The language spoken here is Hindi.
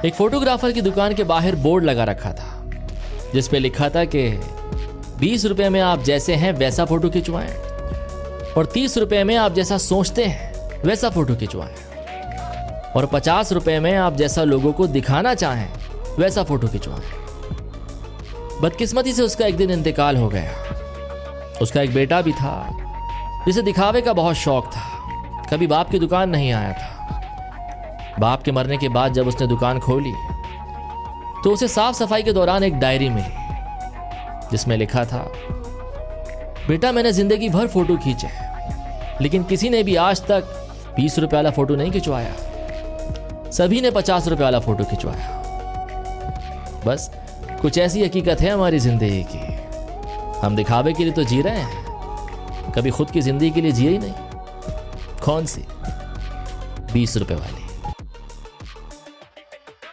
एक फोटोग्राफर की दुकान के बाहर बोर्ड लगा रखा था जिस पे लिखा था कि 20 रुपए में आप जैसे हैं वैसा फोटो खिंचवाएं और 30 रुपए में आप जैसा सोचते हैं वैसा फोटो खिंचवाएं और 50 रुपए में आप जैसा लोगों को दिखाना चाहें वैसा फोटो खिंचवाएं। बदकिस्मती से उसका एक दिन इंतकाल हो गया। उसका एक बेटा भी था जिसे दिखावे का बहुत शौक था। कभी बाप की दुकान नहीं आया था। बाप के मरने के बाद जब उसने दुकान खोली तो उसे साफ सफाई के दौरान एक डायरी मिली जिसमें लिखा था, बेटा मैंने जिंदगी भर फोटो खींचे लेकिन किसी ने भी आज तक 20 रुपए वाला फोटो नहीं खिंचवाया। सभी ने 50 रुपए वाला फोटो खिंचवाया। बस कुछ ऐसी हकीकत है हमारी जिंदगी की। हम दिखावे के लिए तो जी रहे हैं, कभी खुद की जिंदगी के लिए जिए ही नहीं। कौन सी 20 रुपए वाली।